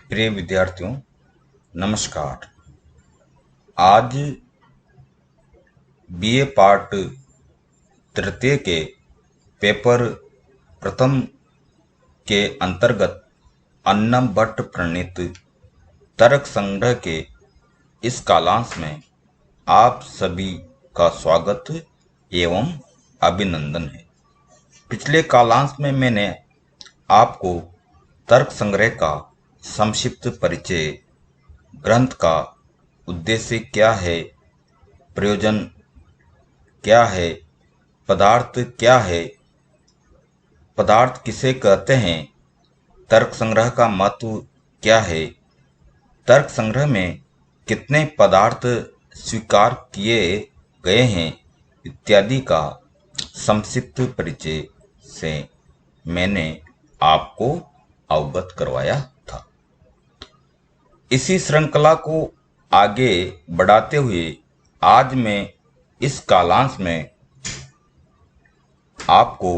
प्रिय विद्यार्थियों, नमस्कार। आज बीए पार्ट तृतीय के पेपर प्रथम के अंतर्गत अन्नम भट्ट प्रणीत तर्क संग्रह के इस कालांश में आप सभी का स्वागत एवं अभिनंदन है। पिछले कालांश में मैंने आपको तर्क संग्रह का संक्षिप्त परिचय, ग्रंथ का उद्देश्य क्या है, प्रयोजन क्या है, पदार्थ क्या है, पदार्थ किसे कहते हैं, तर्क संग्रह का महत्व क्या है, तर्क संग्रह में कितने पदार्थ स्वीकार किए गए हैं इत्यादि का संक्षिप्त परिचय से मैंने आपको अवगत करवाया था। इसी श्रृंखला को आगे बढ़ाते हुए आज मैं इस कालांश में आपको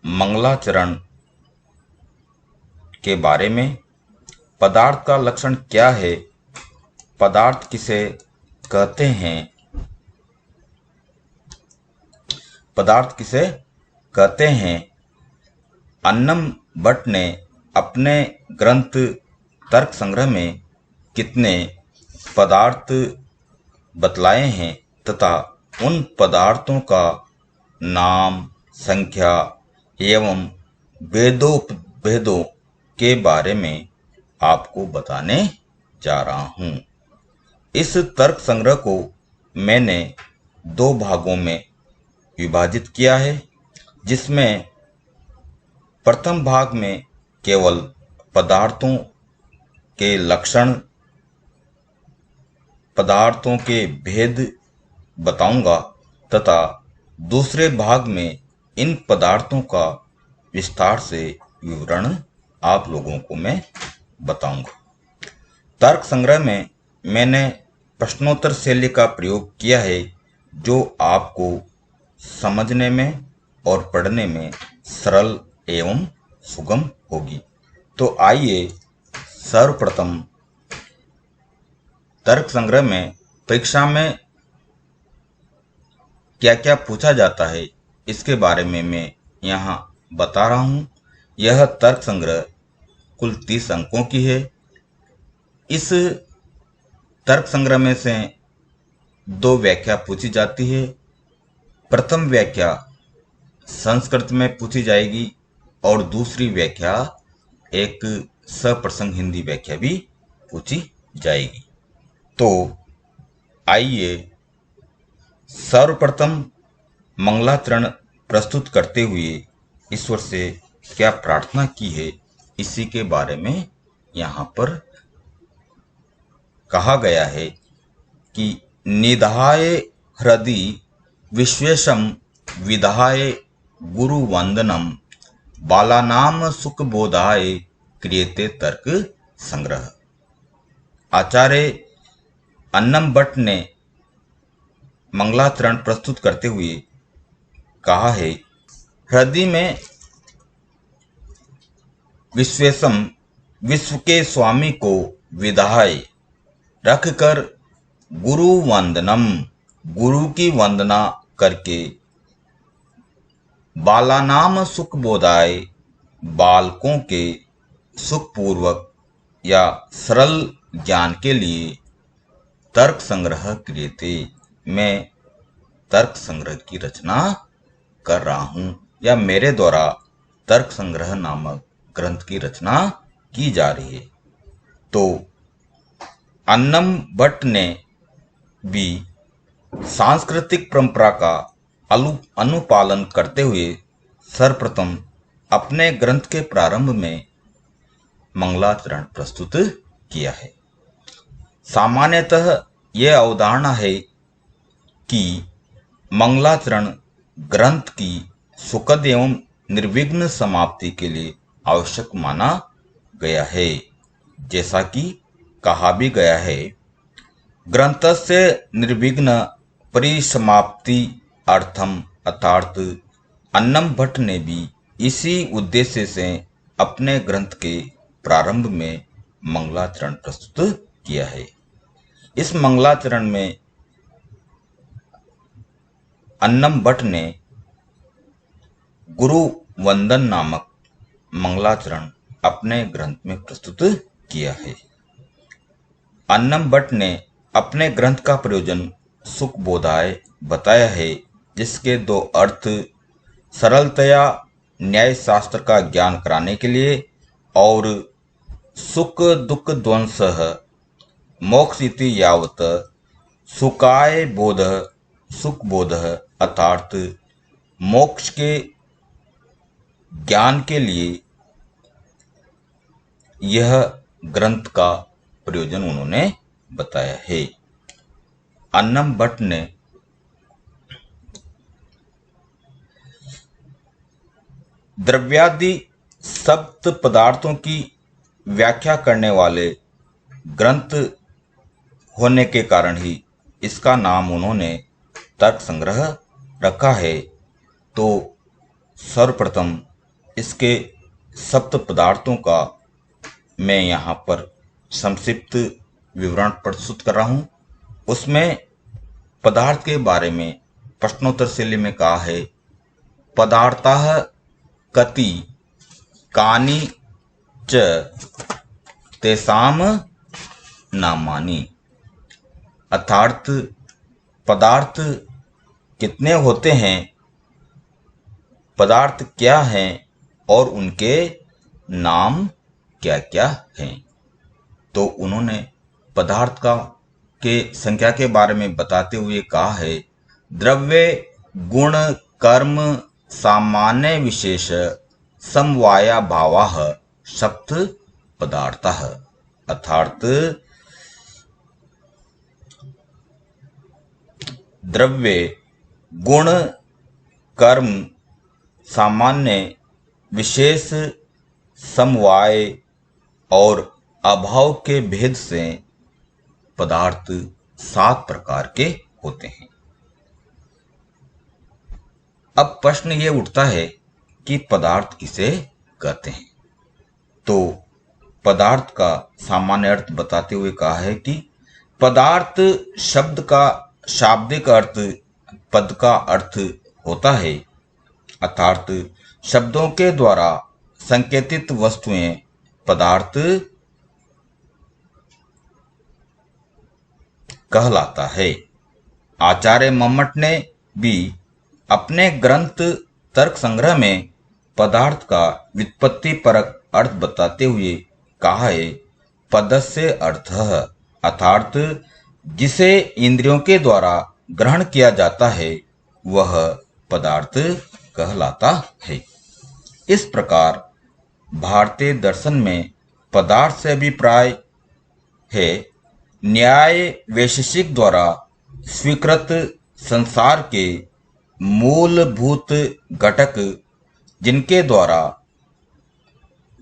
मंगलाचरण के बारे में, पदार्थ का लक्षण क्या है, पदार्थ किसे कहते हैं, पदार्थ किसे कहते हैं, अन्नम भट्ट ने अपने ग्रंथ तर्क संग्रह में कितने पदार्थ बतलाए हैं तथा उन पदार्थों का नाम, संख्या एवं भेदोपभेदों के बारे में आपको बताने जा रहा हूं। इस तर्क संग्रह को मैंने दो भागों में विभाजित किया है, जिसमें प्रथम भाग में केवल पदार्थों के लक्षण, पदार्थों के भेद बताऊंगा तथा दूसरे भाग में इन पदार्थों का विस्तार से विवरण आप लोगों को मैं बताऊंगा। तर्क संग्रह में मैंने प्रश्नोत्तर शैली का प्रयोग किया है, जो आपको समझने में और पढ़ने में सरल एवं सुगम होगी। तो आइए सर्वप्रथम तर्क संग्रह में परीक्षा में क्या क्या पूछा जाता है इसके बारे में मैं यहाँ बता रहा हूँ। यह तर्क संग्रह कुल 30 अंकों की है। इस तर्क संग्रह में से दो व्याख्या पूछी जाती है। प्रथम व्याख्या संस्कृत में पूछी जाएगी और दूसरी व्याख्या एक सप्रसंग हिंदी व्याख्या भी पूछी जाएगी। तो आइए सर्वप्रथम मंगलाचरण प्रस्तुत करते हुए ईश्वर से क्या प्रार्थना की है इसी के बारे में यहाँ पर कहा गया है कि निधाय हृदि विश्वेशम विधाय गुरु वंदनम बालानाम सुख बोधाय क्रियते तर्क संग्रह। आचार्य अन्नम भट्ट ने मंगलाचरण प्रस्तुत करते हुए कहा है, हृदय में विश्वेशम विश्व के स्वामी को विधाय रखकर गुरु वंदनम गुरु की वंदना करके बालानाम सुख बोधाय बालकों के सुखपूर्वक या सरल ज्ञान के लिए तर्क संग्रह क्रियते, मैं तर्क संग्रह की रचना कर रहा हूं या मेरे द्वारा तर्क संग्रह नामक ग्रंथ की रचना की जा रही है। तो अन्नम भट्ट ने भी सांस्कृतिक परंपरा का अनुपालन करते हुए सर्वप्रथम अपने ग्रंथ के प्रारंभ में मंगलाचरण प्रस्तुत किया है। सामान्यतः यह अवधारणा है कि मंगलाचरण ग्रंथ की सुखद एवं निर्विघ्न समाप्ति के लिए आवश्यक माना गया है। जैसा कि कहा भी गया है, ग्रंथस्य निर्विघ्न परिसमाप्ति अर्थम, अर्थात अन्नम भट्ट ने भी इसी उद्देश्य से अपने ग्रंथ के प्रारंभ में मंगलाचरण प्रस्तुत किया है। इस मंगलाचरण में अन्नम भट्ट ने गुरु वंदन नामक मंगलाचरण अपने ग्रंथ में प्रस्तुत किया है। अन्नम भट्ट ने अपने ग्रंथ का प्रयोजन सुखबोधाय बताया है, जिसके दो अर्थ सरलतया न्याय शास्त्र का ज्ञान कराने के लिए और सुख दुख ध्वंसः मोक्षिति यावत सुखाय बोध सुख बोध अर्थात मोक्ष के ज्ञान के लिए यह ग्रंथ का प्रयोजन उन्होंने बताया है। अन्नम भट्ट ने द्रव्यादि सप्त पदार्थों की व्याख्या करने वाले ग्रंथ होने के कारण ही इसका नाम उन्होंने तर्क संग्रह रखा है। तो सर्वप्रथम इसके सप्त पदार्थों का मैं यहाँ पर संक्षिप्त विवरण प्रस्तुत कर रहा हूँ। उसमें पदार्थ के बारे में प्रश्नोत्तर शैली में कहा है, पदार्थाः कति कानि च तेषाम नामानि, अर्थात पदार्थ कितने होते हैं, पदार्थ क्या हैं और उनके नाम क्या क्या हैं। तो उन्होंने पदार्थ के संख्या के बारे में बताते हुए कहा है, द्रव्य गुण कर्म सामान्य विशेष समवाया भावाः सप्त पदार्थाः, अर्थात द्रव्य गुण कर्म सामान्य विशेष समवाय और अभाव के भेद से पदार्थ 7 प्रकार के होते हैं। अब प्रश्न ये उठता है कि पदार्थ किसे कहते हैं। तो पदार्थ का सामान्य अर्थ बताते हुए कहा है कि पदार्थ शब्द का शाब्दिक अर्थ पद का अर्थ होता है, अर्थात शब्दों के द्वारा संकेतित वस्तुएं पदार्थ कहलाता है। आचार्य मम्मट ने भी अपने ग्रंथ तर्क संग्रह में पदार्थ का व्युत्पत्ति परक अर्थ बताते हुए कहा है, पदस्य अर्थः, अर्थात जिसे इंद्रियों के द्वारा ग्रहण किया जाता है वह पदार्थ कहलाता है। इस प्रकार भारतीय दर्शन में पदार्थ से अभिप्राय है न्याय वैशेषिक द्वारा स्वीकृत संसार के मूलभूत घटक,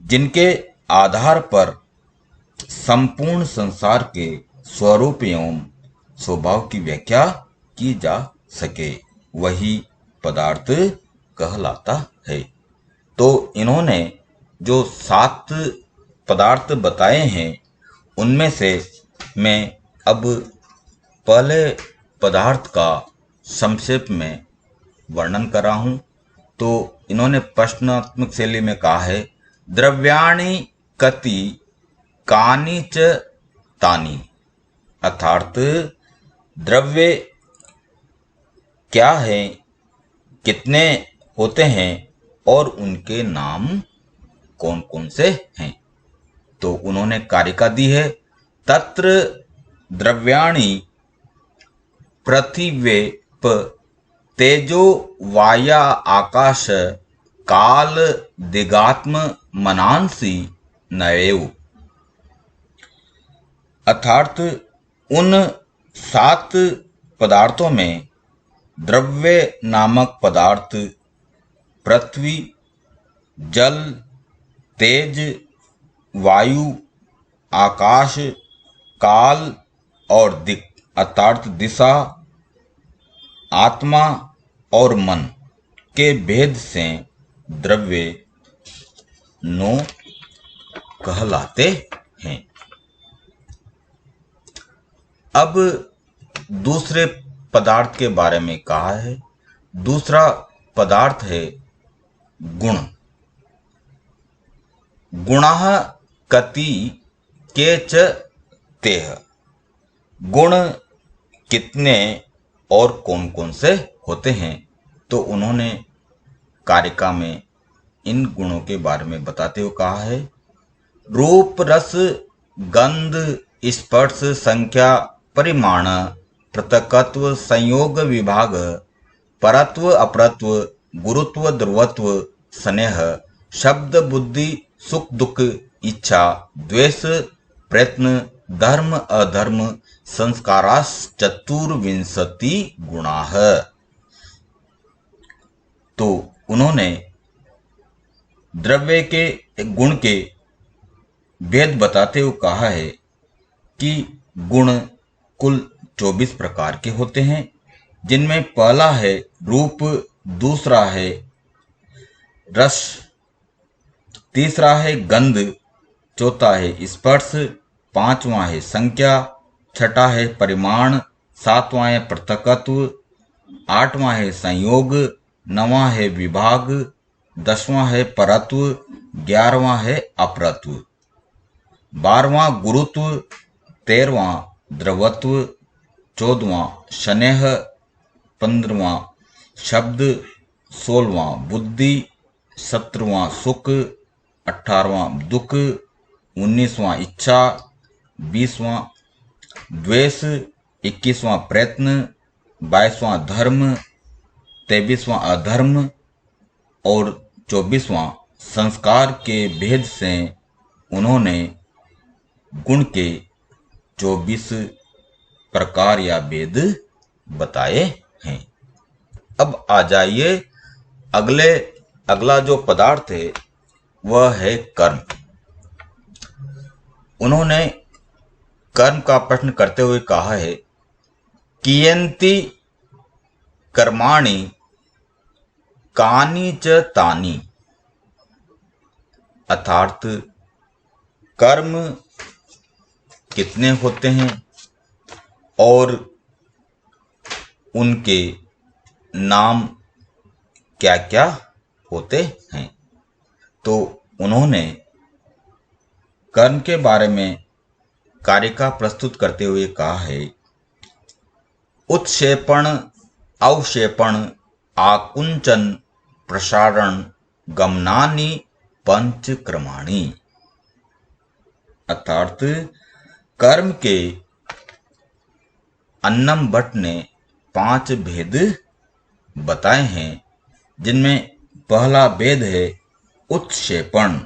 जिनके आधार पर संपूर्ण संसार के स्वरूप एवं स्वभाव की व्याख्या की जा सके, वही पदार्थ कहलाता है। तो इन्होंने जो 7 पदार्थ बताए हैं उनमें से मैं अब पहले पदार्थ का संक्षेप में वर्णन कर रहा हूं। तो इन्होंने प्रश्नात्मक शैली में कहा है, द्रव्याणि कति कानि च तानि, अर्थात द्रव्य क्या है, कितने होते हैं और उनके नाम कौन कौन से हैं। तो उन्होंने कारिका दी है, तत्र द्रव्याणि पृथिव्येप तेजो वाया आकाश काल दिगात्म मनांसि नयेव, अर्थात उन 7 पदार्थों में द्रव्य नामक पदार्थ पृथ्वी, जल, तेज, वायु, आकाश, काल और दिक् अर्थात दिशा, आत्मा और मन के भेद से द्रव्य 9 कहलाते हैं। अब दूसरे पदार्थ के बारे में कहा है। दूसरा पदार्थ है गुण। गुणाः कति केच तेह। गुण कितने और कौन कौन से होते हैं, तो उन्होंने कारिका में इन गुणों के बारे में बताते हुए कहा है। रूप रस गंध स्पर्श संख्या परिमाण पृथकत्व संयोग विभाग परत्व अपरत्व गुरुत्व ध्रुवत्व स्नेह शब्द बुद्धि सुख दुख इच्छा द्वेष प्रयत्न धर्म अधर्म संस्काराश्चतुर्विंशति गुणाः। तो उन्होंने द्रव्य के गुण के भेद बताते हुए कहा है कि गुण कुल 24 प्रकार के होते हैं, जिनमें पहला है रूप, दूसरा है रस, तीसरा है गंध, चौथा है स्पर्श, पांचवा है संख्या, छठा है परिमाण, सातवां है पृथकत्व, आठवां है संयोग, नवां है विभाग, दसवां है परत्व, 11वां है अपरत्व, 12वां गुरुत्व, 13वां द्रवत्व, 14वां स्नेह, 15वां शब्द, 16वां बुद्धि, 17वां सुख, 18वां दुख, 19वां इच्छा, 20वां द्वेष, 21वां प्रयत्न, 22वां धर्म, 23वां अधर्म और 24वां संस्कार के भेद से उन्होंने गुण के 24 प्रकार या भेद बताए हैं। अब आ जाइए अगला जो पदार्थ है वह है कर्म। उन्होंने कर्म का प्रश्न करते हुए कहा है, कियन्ति कर्माणि कानि च तानि। अर्थात कर्म कितने होते हैं और उनके नाम क्या क्या होते हैं। तो उन्होंने कर्म के बारे में कारिका प्रस्तुत करते हुए कहा है, उत्क्षेपण अवक्षेपण आकुंचन प्रसारण गमनानि पंच क्रमाणि। अर्थात कर्म के अन्नम भट्ट ने 5 भेद बताए हैं, जिनमें पहला भेद है उत्क्षेपण,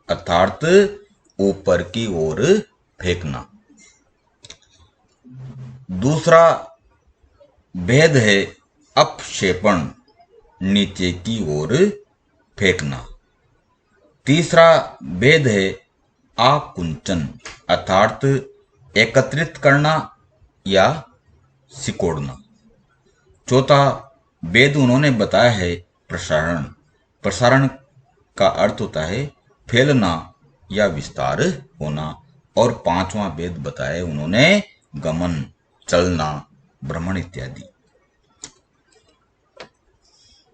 अर्थात ऊपर की ओर फेंकना। दूसरा भेद है अपक्षेपण, नीचे की ओर फेंकना। तीसरा भेद है आकुंचन, अर्थात एकत्रित करना या सिकोड़ना। चौथा भेद उन्होंने बताया है प्रसारण। प्रसारण का अर्थ होता है फैलना या विस्तार होना। और पांचवा भेद बताया उन्होंने गमन, चलना, भ्रमण इत्यादि।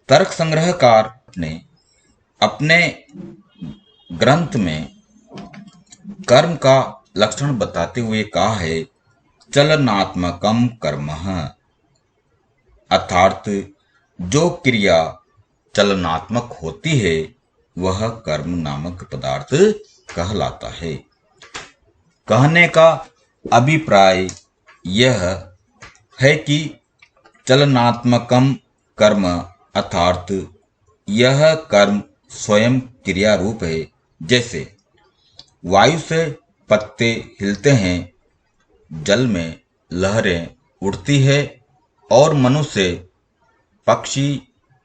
तर्क संग्रहकार ने अपने ग्रंथ में कर्म का लक्षण बताते हुए कहा है, चलनात्मकम कर्मः। अर्थात जो क्रिया चलनात्मक होती है वह कर्म नामक पदार्थ कहलाता है। कहने का अभिप्राय यह है कि चलनात्मकम कर्म अर्थात यह कर्म स्वयं क्रिया रूप है। जैसे वायु से पत्ते हिलते हैं, जल में लहरें उठती है और मनुष्य, पक्षी,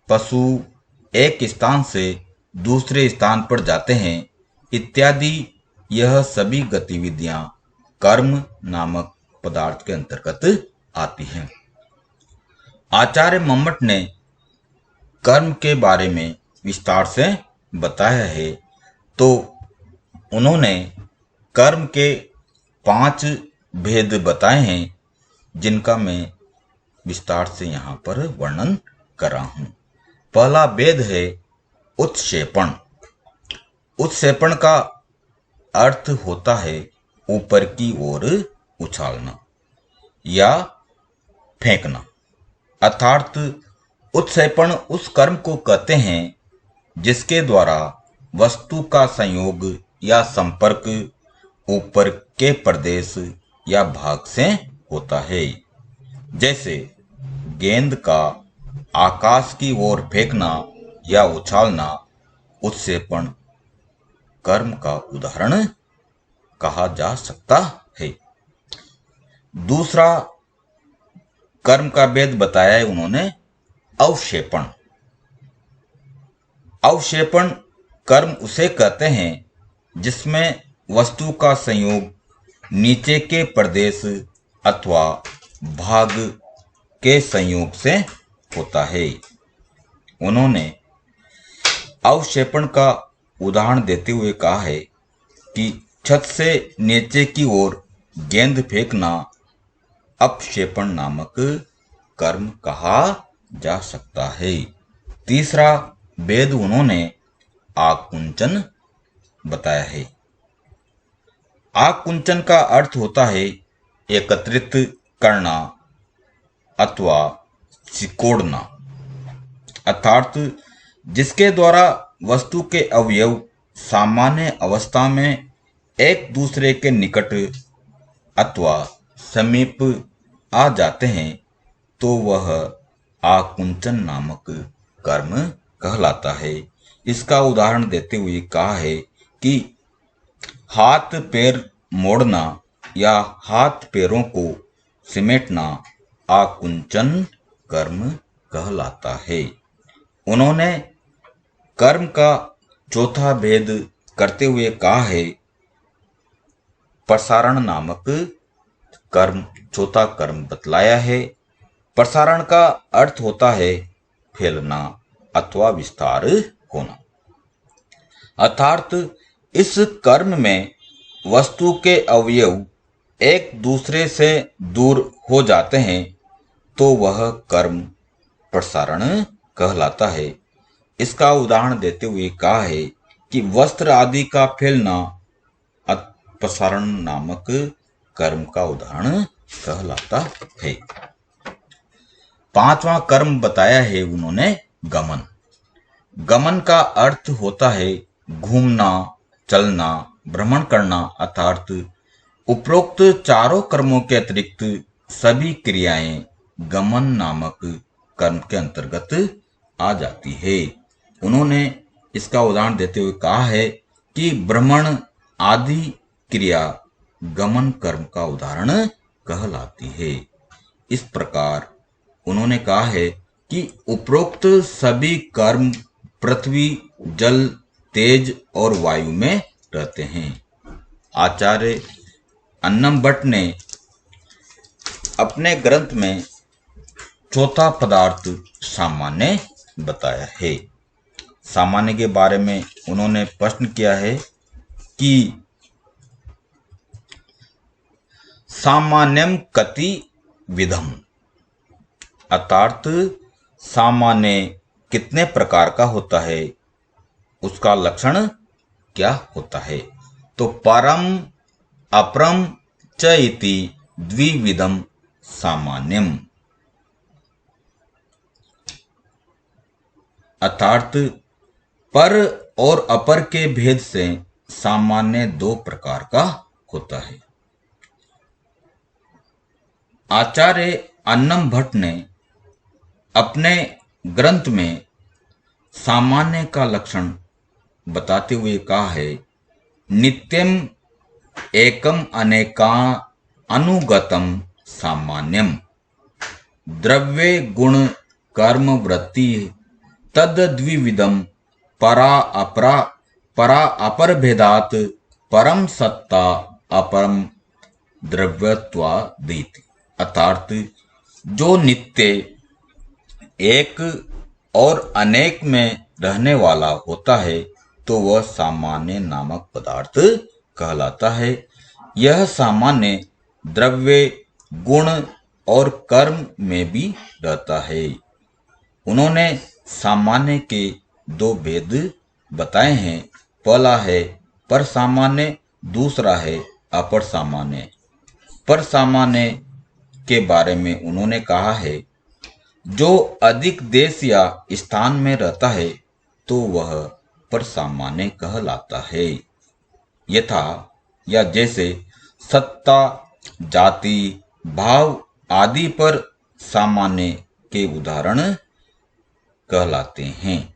पशु एक स्थान से दूसरे स्थान पर जाते हैं इत्यादि। यह सभी गतिविधियां कर्म नामक पदार्थ के अंतर्गत आती हैं। आचार्य मम्मट ने कर्म के बारे में विस्तार से बताया है। तो उन्होंने कर्म के 5 भेद बताए हैं जिनका मैं विस्तार से यहाँ पर वर्णन कर रहा हूँ। पहला भेद है उत्क्षेपण। उत्क्षेपण का अर्थ होता है ऊपर की ओर उछालना या फेंकना, अर्थात उत्क्षेपण उस कर्म को कहते हैं जिसके द्वारा वस्तु का संयोग या संपर्क ऊपर के प्रदेश या भाग से होता है। जैसे गेंद का आकाश की ओर फेंकना या उछालना उत्क्षेपण कर्म का उदाहरण कहा जा सकता है। दूसरा कर्म का भेद बताया है उन्होंने अवक्षेपण। अवक्षेपण कर्म उसे कहते हैं जिसमें वस्तु का संयोग नीचे के प्रदेश अथवा भाग के संयोग से होता है। उन्होंने अवक्षेपण का उदाहरण देते हुए कहा है कि छत से नीचे की ओर गेंद फेंकना अपक्षेपण नामक कर्म कहा जा सकता है। तीसरा भेद उन्होंने आकुंचन बताया है। आकुंचन का अर्थ होता है एकत्रित करना अथवा सिकोड़ना, अर्थात जिसके द्वारा वस्तु के अवयव सामान्य अवस्था में एक दूसरे के निकट अथवा समीप आ जाते हैं तो वह आकुंचन नामक कर्म कहलाता है। इसका उदाहरण देते हुए कहा है कि हाथ पैर मोड़ना या हाथ पैरों को समेटना आकुंचन कर्म कहलाता है। उन्होंने कर्म का चौथा भेद करते हुए कहा है प्रसारण नामक कर्म, चौथा कर्म बतलाया है। प्रसारण का अर्थ होता है फैलना अथवा विस्तार होना, अर्थात इस कर्म में वस्तु के अवयव एक दूसरे से दूर हो जाते हैं तो वह कर्म प्रसारण कहलाता है। इसका उदाहरण देते हुए कहा है कि वस्त्र आदि का फैलना प्रसारण नामक कर्म का उदाहरण कहलाता है। पांचवा कर्म बताया है उन्होंने गमन। गमन का अर्थ होता है घूमना, चलना, भ्रमण करना, अर्थात उपरोक्त चारों कर्मों के अतिरिक्त सभी क्रियाएं गमन नामक कर्म के अंतर्गत आ जाती है। उन्होंने इसका उदाहरण देते हुए कहा है कि भ्रमण आदि क्रिया गमन कर्म का उदाहरण कहलाती है। इस प्रकार उन्होंने कहा है कि उपरोक्त सभी कर्म पृथ्वी, जल, तेज और वायु में रहते हैं। आचार्य अन्नम भट्ट ने अपने ग्रंथ में चौथा पदार्थ सामान्य बताया है। सामान्य के बारे में उन्होंने प्रश्न किया है कि सामान्यम कति विधम, अर्थात सामान्य कितने प्रकार का होता है, उसका लक्षण क्या होता है। तो परम अपरम च इति द्विविधम सामान्यम, अर्थात पर और अपर के भेद से सामान्य दो प्रकार का होता है। आचार्य अन्नम भट्ट ने अपने ग्रंथ में सामान्य का लक्षण बताते हुए कहा है नित्यम एकम अनेका अनुगतम सामान्यम द्रव्य गुण कर्म वृत्ति तद द्विविधम परा अपर भेदात परम सत्ता अपरम द्रव्यत्वादिति, अर्थात जो नित्य एक और अनेक में रहने वाला होता है तो वह सामान्य नामक पदार्थ कहलाता है। यह सामान्य द्रव्य, गुण और कर्म में भी रहता है। उन्होंने सामान्य के दो भेद बताए हैं। पहला है पर सामान्य, दूसरा है अपर सामान्य। पर सामान्य के बारे में उन्होंने कहा है, जो अधिक देश या स्थान में रहता है तो वह पर सामान्य कहलाता है। यथा या जैसे सत्ता, जाति, भाव आदि पर सामान्य के उदाहरण कहलाते हैं।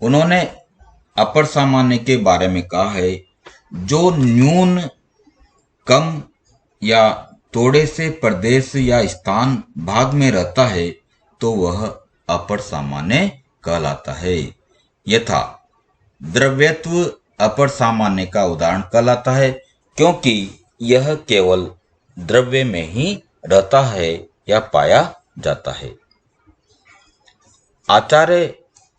उन्होंने अपर सामान्य के बारे में कहा है, जो न्यून, कम या थोड़े से प्रदेश या स्थान भाग में रहता है तो वह अपर सामान्य कहलाता है। यथा द्रव्यत्व अपर सामान्य का उदाहरण कहलाता है, क्योंकि यह केवल द्रव्य में ही रहता है या पाया जाता है। आचार्य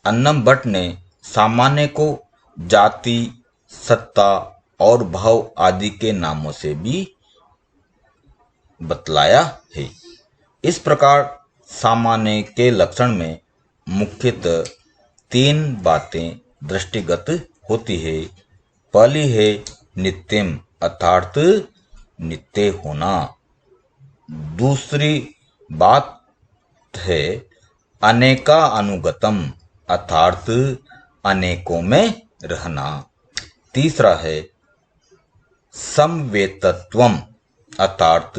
अन्नम भट्ट ने सामान्य को जाति, सत्ता और भाव आदि के नामों से भी बतलाया है। इस प्रकार सामान्य के लक्षण में मुख्यतः तीन बातें दृष्टिगत होती है। पहली है नित्यम अर्थात नित्य होना। दूसरी बात है अनेका अनुगतम अर्थात अनेकों में रहना। तीसरा है समवेतत्वम अर्थात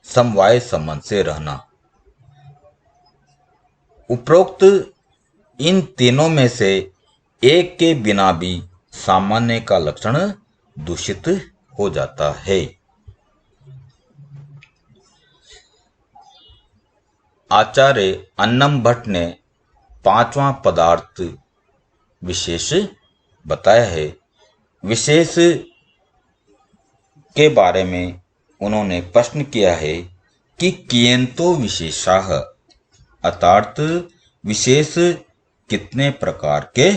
समवाय संबंध से रहना। उपरोक्त इन तीनों में से एक के बिना भी सामान्य का लक्षण दूषित हो जाता है। आचार्य अन्नम भट्ट ने पांचवा पदार्थ विशेष बताया है। विशेष के बारे में उन्होंने प्रश्न किया है कि कियंतो विशेषाः अर्थात विशेष कितने प्रकार के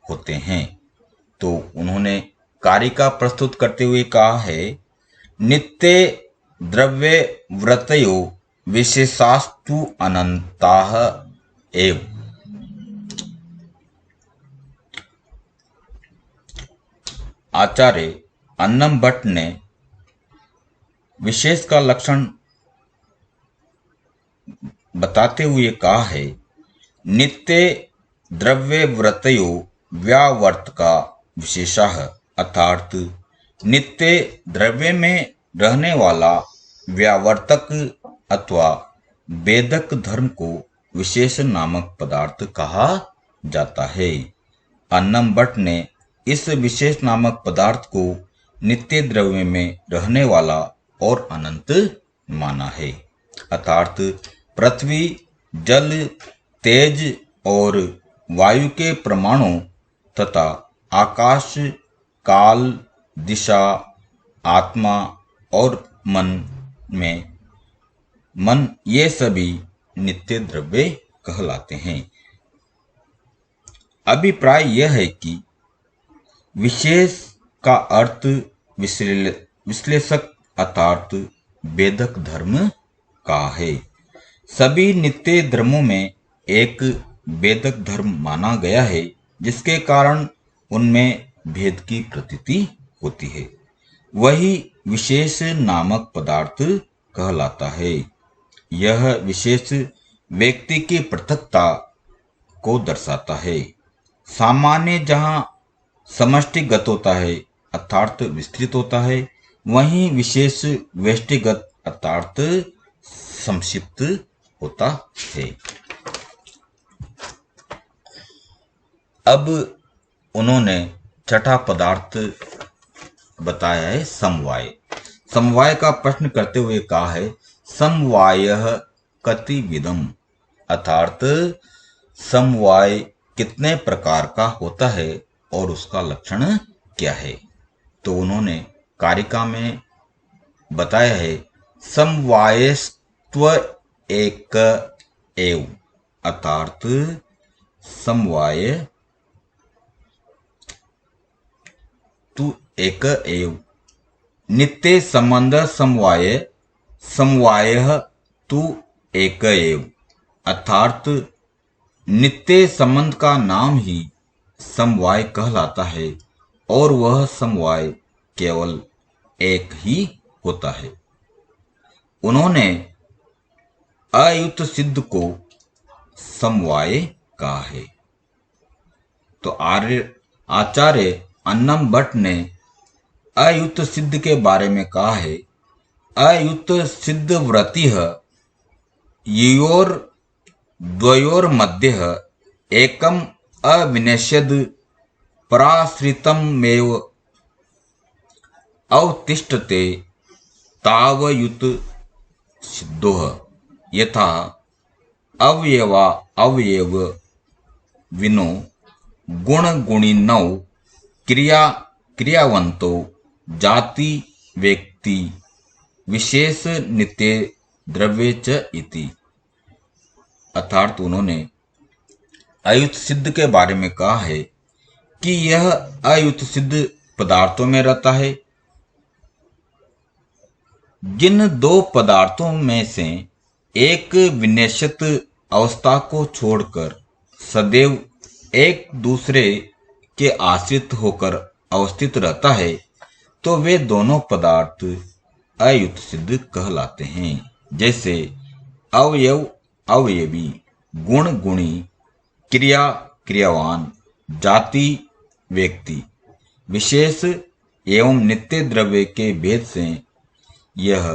होते हैं। तो उन्होंने कारिका प्रस्तुत करते हुए कहा है, नित्य द्रव्य व्रतयो विशेषास्तु अनंताः एव। आचार्य अन्नम भट्ट ने विशेष का लक्षण बताते हुए कहा है, नित्य द्रव्य व्रतयो व्यावर्तका विशेषाः अर्थात नित्य द्रव्य में रहने वाला व्यावर्तक अथवा वेदक धर्म को विशेष नामक पदार्थ कहा जाता है। अन्नम भट्ट ने इस विशेष नामक पदार्थ को नित्य द्रव्य में रहने वाला और अनंत माना है। अर्थात पृथ्वी, जल, तेज और वायु के परमाणु तथा आकाश, काल, दिशा, आत्मा और मन ये सभी नित्य द्रव्य कहलाते हैं। अभिप्राय यह है कि विशेष का अर्थ विश्लेषक अर्थात वेदक धर्म का है। सभी नित्य धर्मों में एक वेदक धर्म माना गया है, जिसके कारण उनमें भेद की प्रतीति होती है। वही विशेष नामक पदार्थ कहलाता है। यह विशेष व्यक्ति की पृथकता को दर्शाता है। सामान्य जहाँ समष्टिगत होता है अर्थात विस्तृत होता है, वहीं विशेष व्यष्टिगत अर्थात संक्षिप्त होता है। अब उन्होंने छठा पदार्थ बताया है समवाय। समवाय का प्रश्न करते हुए कहा है, समवायः कतिविधम् अर्थात समवाय कितने प्रकार का होता है और उसका लक्षण क्या है। तो उन्होंने कारिका में बताया है, समवायस्त्व एक एव अर्थात समवाय तु एक एव नित्य संबंध समवाय समवायः तु एक एव, अर्थात नित्य संबंध का नाम ही समवाय कहलाता है और वह समवाय केवल एक ही होता है। उन्होंने अयुत सिद्ध को समवाय कहा है। तो आचार्य अन्नम भट्ट ने अयुत सिद्ध के बारे में कहा है, अयुत सिद्ध व्रतिः योर द्वयोर्मध्ये एकम अविनश्यद पराश्रितमेव अवतिष्ठते तावयुत सिद्धोः यथा अवयवा अवयव विनो गुण गुणिनौ क्रिया क्रियावंतो जाति व्यक्ति विशेष नित्य द्रव्य च इति। अर्थात उन्होंने अयुत सिद्ध के बारे में कहा है कि यह अयुत सिद्ध पदार्थों में रहता है। जिन दो पदार्थों में से एक विनिश्चित अवस्था को छोड़कर सदैव एक दूसरे के आश्रित होकर अवस्थित रहता है, तो वे दोनों पदार्थ अयुत सिद्ध कहलाते हैं। जैसे अवयव अवयवी, गुण गुणी, क्रिया क्रियावान, जाति व्यक्ति, विशेष एवं नित्य द्रव्य के भेद से यह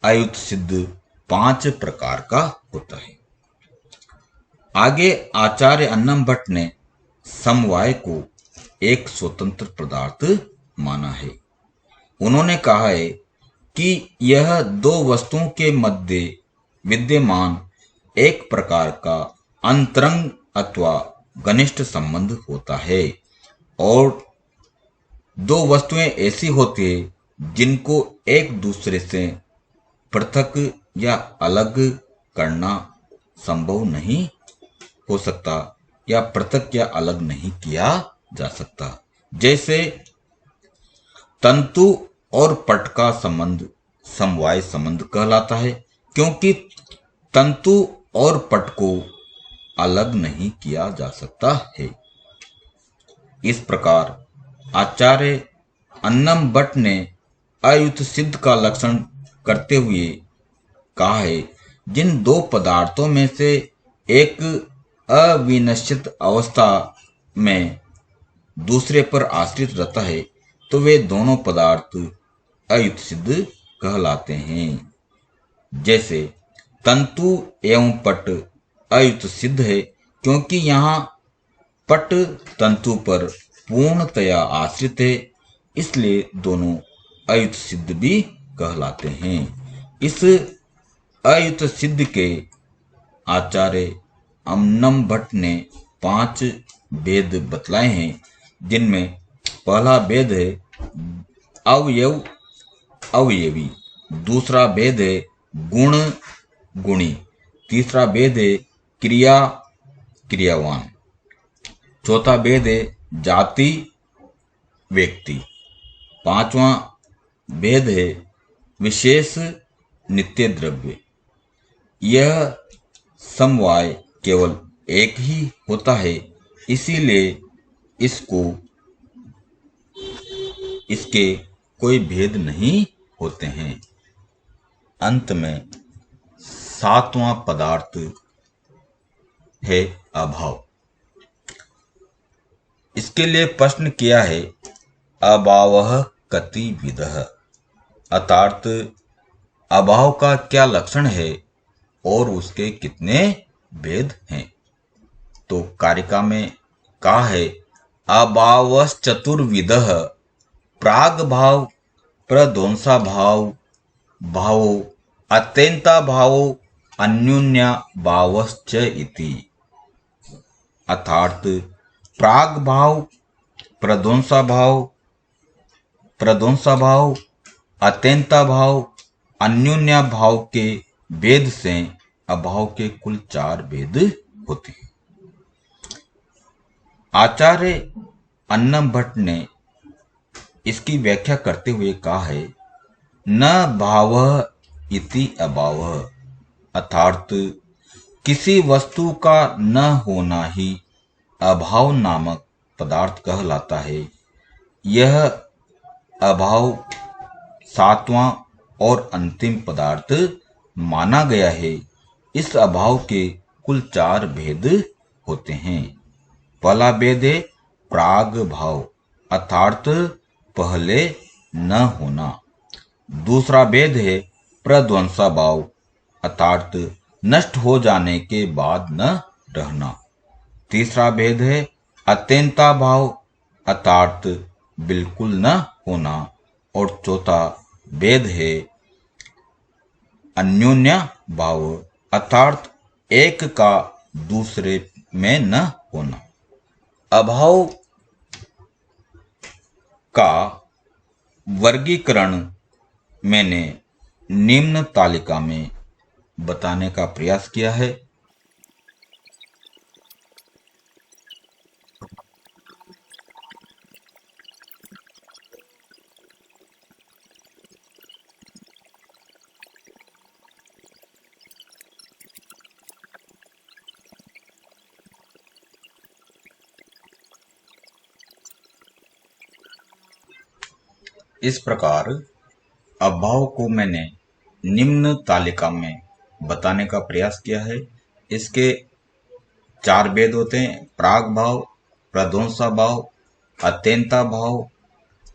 अयुत सिद्ध 5 प्रकार का होता है। आगे आचार्य अन्नम भट्ट ने समवाय को एक स्वतंत्र पदार्थ माना है। उन्होंने कहा है कि यह दो वस्तुओं के मध्य विद्यमान एक प्रकार का अंतरंग अथवा घनिष्ठ संबंध होता है और दो वस्तुएं ऐसी होती है जिनको एक दूसरे से पृथक या अलग करना संभव नहीं हो सकता या पृथक या अलग नहीं किया जा सकता। जैसे तंतु और पट का संबंध समवाय संबंध कहलाता है, क्योंकि तंतु और पट को अलग नहीं किया जा सकता है। इस प्रकार आचार्य अन्नम भट्ट ने अयुत सिद्ध का लक्षण करते हुए कहा है, जिन दो पदार्थों में से एक अविनश्चित अवस्था में दूसरे पर आश्रित रहता है, तो वे दोनों पदार्थ अयुत सिद्ध कहलाते हैं। जैसे तंतु एवं पट अयुत सिद्ध है, क्योंकि यहाँ पट तंतु पर पूर्णतया आश्रित है, इसलिए दोनों अयुत सिद्ध भी कहलाते हैं। इस अयुत सिद्ध के आचार्य अन्नम भट्ट ने 5 भेद बतलाए हैं, जिनमें पहला भेद है अवयव अवयवी, दूसरा भेद है गुण गुणी, तीसरा भेद है क्रिया क्रियावान, चौथा भेद है जाति व्यक्ति, पांचवा भेद है विशेष नित्य द्रव्य। यह समवाय केवल एक ही होता है, इसीलिए इसके कोई भेद नहीं होते हैं। अंत में 7वां पदार्थ है अभाव। इसके लिए प्रश्न किया है, अभावः कति विधः, अर्थात अभाव का क्या लक्षण है और उसके कितने भेद हैं। तो कारिका में कहा है, अभावश्चतुर्विधः प्राग भाव प्रध्वंसा भाव भावो अत्यंता भावो अन्योन्या भावश्च इति। अर्थात प्राग भाव प्रध्वंसा भाव अत्यंता भाव अन्योन्या भाव के भेद से अभाव के कुल 4 भेद होते हैं। आचार्य अन्नम भट्ट ने इसकी व्याख्या करते हुए कहा है, न भावः इति अभावः, अर्थात किसी वस्तु का न होना ही अभाव नामक पदार्थ कहलाता है। यह अभाव सातवां और अंतिम पदार्थ माना गया है। इस अभाव के कुल 4 भेद होते हैं। पहला भेद है प्राग भाव, अर्थात पहले न होना। दूसरा भेद है प्रध्वंसा भाव, अर्थात नष्ट हो जाने के बाद न रहना। तीसरा भेद है अत्यंता भाव, अर्थात बिल्कुल न होना। और चौथा भेद है अन्योन्य भाव, अर्थात एक का दूसरे में न होना। अभाव का वर्गीकरण मैंने निम्न तालिका में बताने का प्रयास किया है। इस प्रकार अभाव को मैंने निम्न तालिका में बताने का प्रयास किया है। इसके 4 भेद होते हैं, प्राग भाव, प्रध्वंसा भाव, अत्यंता भाव,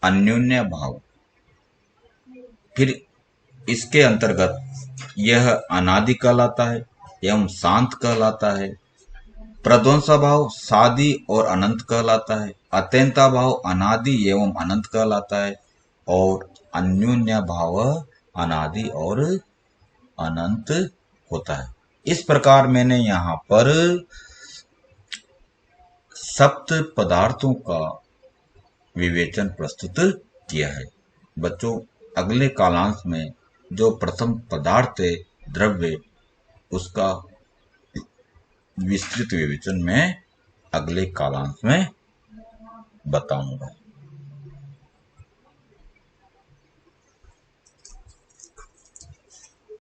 अन्योन्य भाव। फिर इसके अंतर्गत यह अनादि कहलाता है एवं शांत कहलाता है। प्रध्वंसा भाव सादि और अनंत कहलाता है। अत्यंता भाव अनादि एवं अनंत कहलाता है। और अन्योन्य भाव अनादि और अनंत होता है। इस प्रकार मैंने यहाँ पर सप्त पदार्थों का विवेचन प्रस्तुत किया है। बच्चों, अगले कालांश में जो प्रथम पदार्थ है द्रव्य, उसका विस्तृत विवेचन मैं अगले कालांश में बताऊंगा।